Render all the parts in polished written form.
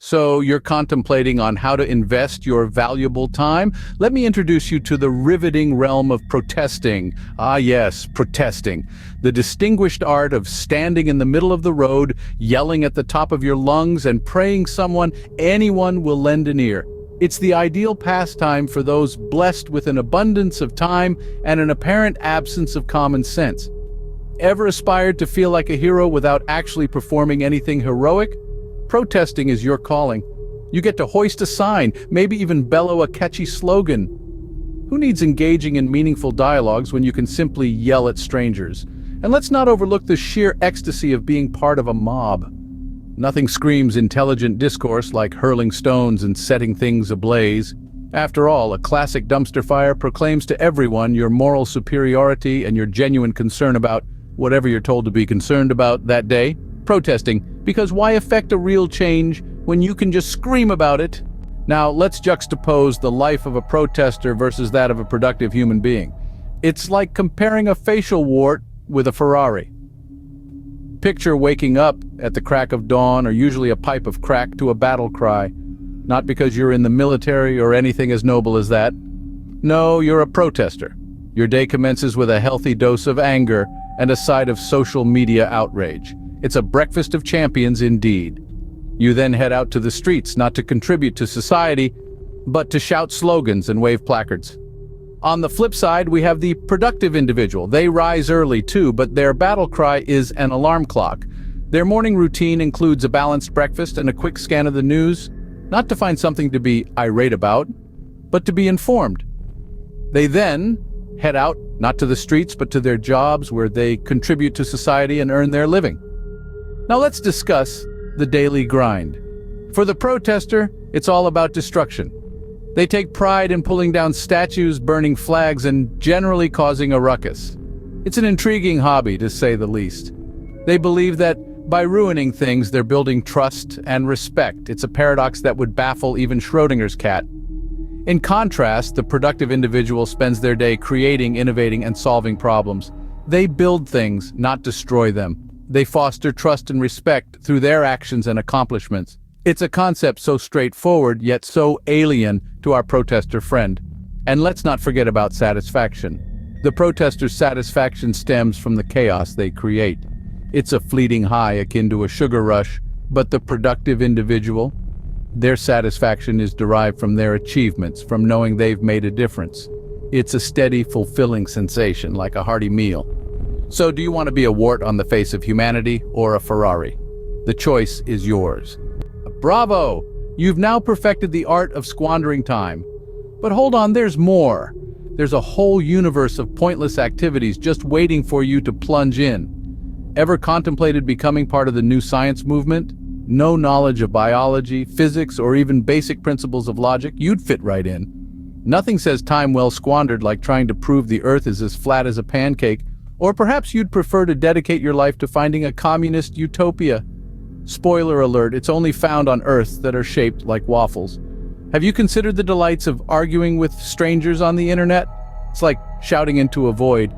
So you're contemplating on how to invest your valuable time? Let me introduce you to the riveting realm of protesting. Ah yes, protesting. The distinguished art of standing in the middle of the road, yelling at the top of your lungs and praying anyone will lend an ear. It's the ideal pastime for those blessed with an abundance of time and an apparent absence of common sense. Ever aspired to feel like a hero without actually performing anything heroic? Protesting is your calling. You get to hoist a sign, maybe even bellow a catchy slogan. Who needs engaging in meaningful dialogues when you can simply yell at strangers? And let's not overlook the sheer ecstasy of being part of a mob. Nothing screams intelligent discourse like hurling stones and setting things ablaze. After all, a classic dumpster fire proclaims to everyone your moral superiority and your genuine concern about whatever you're told to be concerned about that day. Protesting, because why affect a real change when you can just scream about it? Now, let's juxtapose the life of a protester versus that of a productive human being. It's like comparing a facial wart with a Ferrari. Picture waking up at the crack of dawn, or usually a pipe of crack, to a battle cry. Not because you're in the military or anything as noble as that. No, you're a protester. Your day commences with a healthy dose of anger and a side of social media outrage. It's a breakfast of champions indeed. You then head out to the streets, not to contribute to society, but to shout slogans and wave placards. On the flip side, we have the productive individual. They rise early too, but their battle cry is an alarm clock. Their morning routine includes a balanced breakfast and a quick scan of the news, not to find something to be irate about, but to be informed. They then head out, not to the streets, but to their jobs where they contribute to society and earn their living. Now let's discuss the daily grind. For the protester, it's all about destruction. They take pride in pulling down statues, burning flags, and generally causing a ruckus. It's an intriguing hobby, to say the least. They believe that by ruining things, they're building trust and respect. It's a paradox that would baffle even Schrodinger's cat. In contrast, the productive individual spends their day creating, innovating, and solving problems. They build things, not destroy them. They foster trust and respect through their actions and accomplishments. It's a concept so straightforward, yet so alien to our protester friend. And let's not forget about satisfaction. The protester's satisfaction stems from the chaos they create. It's a fleeting high akin to a sugar rush, but the productive individual, their satisfaction is derived from their achievements, from knowing they've made a difference. It's a steady, fulfilling sensation, like a hearty meal. So do you want to be a wart on the face of humanity or a Ferrari? The choice is yours. Bravo! You've now perfected the art of squandering time. But hold on, there's more. There's a whole universe of pointless activities just waiting for you to plunge in. Ever contemplated becoming part of the new science movement? No knowledge of biology, physics, or even basic principles of logic? You'd fit right in. Nothing says time well squandered like trying to prove the earth is as flat as a pancake. Or perhaps you'd prefer to dedicate your life to finding a communist utopia. Spoiler alert, it's only found on Earths that are shaped like waffles. Have you considered the delights of arguing with strangers on the internet? It's like shouting into a void,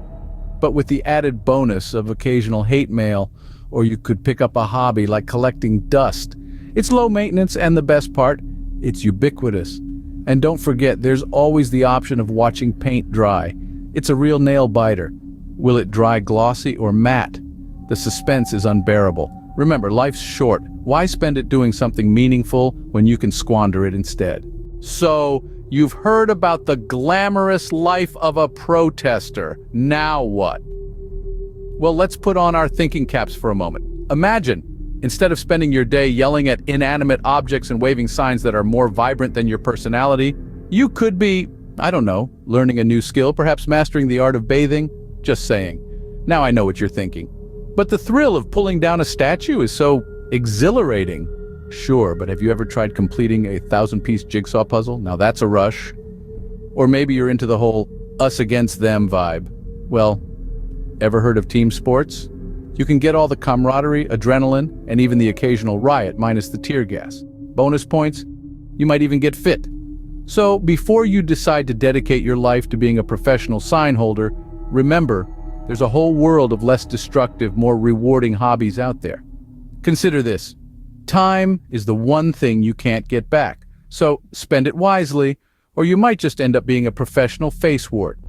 but with the added bonus of occasional hate mail. Or you could pick up a hobby like collecting dust. It's low maintenance, and the best part, it's ubiquitous. And don't forget, there's always the option of watching paint dry. It's a real nail biter. Will it dry glossy or matte? The suspense is unbearable. Remember, life's short. Why spend it doing something meaningful when you can squander it instead? So, you've heard about the glamorous life of a protester. Now what? Well, let's put on our thinking caps for a moment. Imagine, instead of spending your day yelling at inanimate objects and waving signs that are more vibrant than your personality, you could be, I don't know, learning a new skill, perhaps mastering the art of bathing. Just saying. Now I know what you're thinking. But the thrill of pulling down a statue is so exhilarating. Sure, but have you ever tried completing a 1,000-piece jigsaw puzzle? Now that's a rush. Or maybe you're into the whole us against them vibe. Well, ever heard of team sports? You can get all the camaraderie, adrenaline, and even the occasional riot minus the tear gas. Bonus points, you might even get fit. So before you decide to dedicate your life to being a professional sign holder, remember, there's a whole world of less destructive, more rewarding hobbies out there. Consider this. Time is the one thing you can't get back. So spend it wisely, or you might just end up being a professional face wart.